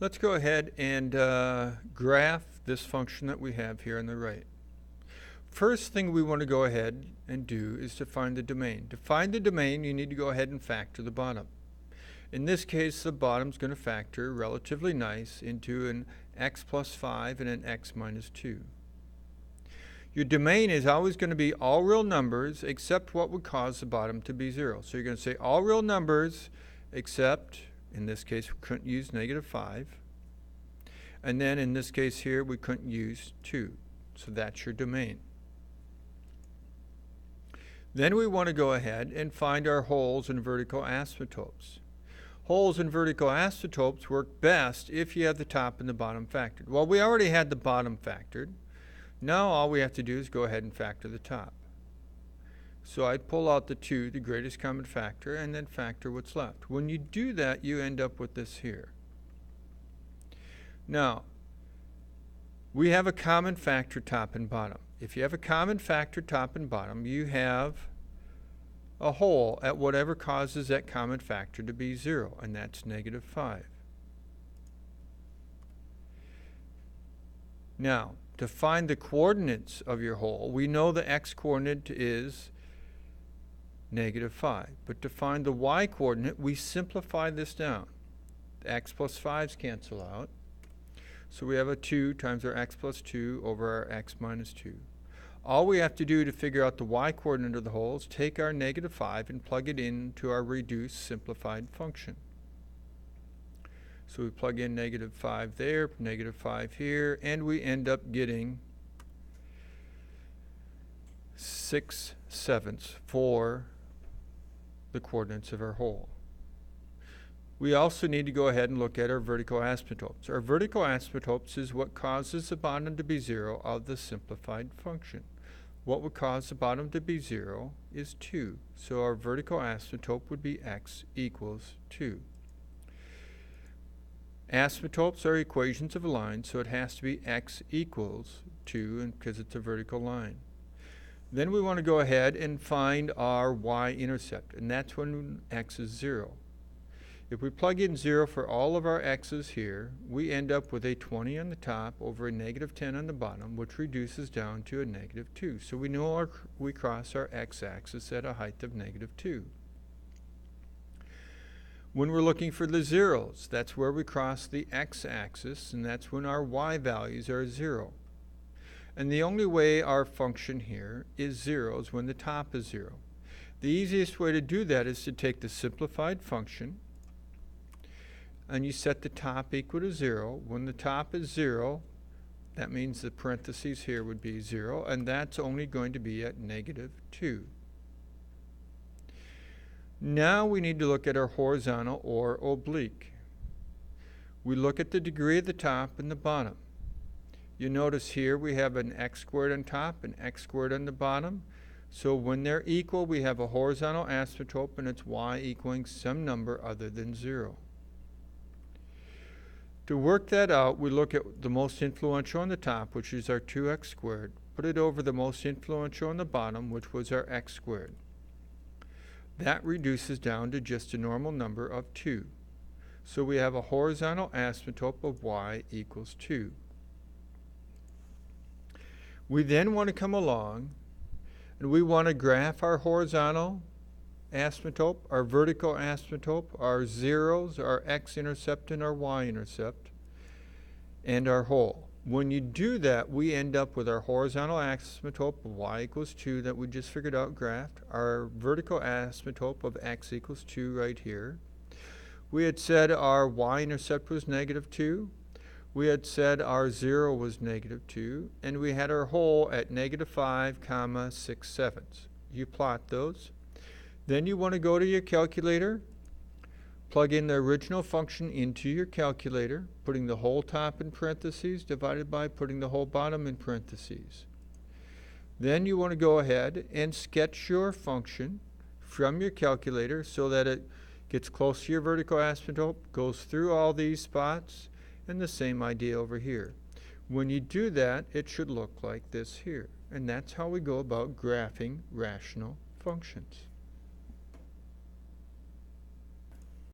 Let's go ahead and graph this function that we have here on the right. First thing we want to go ahead and do is to find the domain. To find the domain, you need to go ahead and factor the bottom. In this case, the bottom's going to factor relatively nice into an x plus 5 and an x minus 2. Your domain is always going to be all real numbers except what would cause the bottom to be 0. So you're going to say all real numbers except, in this case, we couldn't use negative 5. And then in this case here, we couldn't use 2. So that's your domain. Then we want to go ahead and find our holes and vertical asymptotes. Holes and vertical asymptotes work best if you have the top and the bottom factored. Well, we already had the bottom factored. Now all we have to do is go ahead and factor the top. So I pull out the 2, the greatest common factor, and then factor what's left. When you do that, you end up with this here. Now, we have a common factor top and bottom. If you have a common factor top and bottom, you have a hole at whatever causes that common factor to be 0, and that's negative 5. Now, to find the coordinates of your hole, we know the x-coordinate is negative 5. But to find the y-coordinate, we simplify this down. The x plus 5's cancel out. So we have a 2 times our x plus 2 over our x minus 2. All we have to do to figure out the y-coordinate of the hole is take our negative 5 and plug it into our reduced simplified function. So we plug in negative 5 there, negative 5 here, and we end up getting 6/7 for the coordinates of our hole. We also need to go ahead and look at our vertical asymptotes. Our vertical asymptotes is what causes the bottom to be 0 of the simplified function. What would cause the bottom to be 0 is 2. So our vertical asymptote would be x equals 2. Asymptotes are equations of a line, so it has to be x equals 2 because it's a vertical line. Then we want to go ahead and find our y-intercept, and that's when x is 0. If we plug in 0 for all of our x's here, we end up with a 20 on the top over a negative 10 on the bottom, which reduces down to a negative 2. So we know we cross our x-axis at a height of negative 2. When we're looking for the zeros, that's where we cross the x-axis, and that's when our y values are 0. And the only way our function here is 0 is when the top is 0. The easiest way to do that is to take the simplified function, and you set the top equal to 0. When the top is 0, that means the parentheses here would be 0, and that's only going to be at negative 2. Now we need to look at our horizontal or oblique. We look at the degree at the top and the bottom. You notice here we have an x squared on top and x squared on the bottom. So when they're equal, we have a horizontal asymptote, and it's y equaling some number other than 0. To work that out, we look at the most influential on the top, which is our 2x squared. Put it over the most influential on the bottom, which was our x squared. That reduces down to just a normal number of 2. So we have a horizontal asymptote of y equals 2. We then want to come along and we want to graph our horizontal asymptote, our vertical asymptote, our zeros, our x-intercept and our y-intercept, and our hole. When you do that, we end up with our horizontal asymptote of y equals 2 that we just figured out graphed, our vertical asymptote of x equals 2 right here. We had said our y-intercept was negative 2. We had said our 0 was negative 2, and we had our hole at negative 5, 6/7. You plot those. Then you want to go to your calculator, plug in the original function into your calculator, putting the whole top in parentheses divided by putting the whole bottom in parentheses. Then you want to go ahead and sketch your function from your calculator so that it gets close to your vertical asymptote, goes through all these spots, and the same idea over here. When you do that, it should look like this here. And that's how we go about graphing rational functions.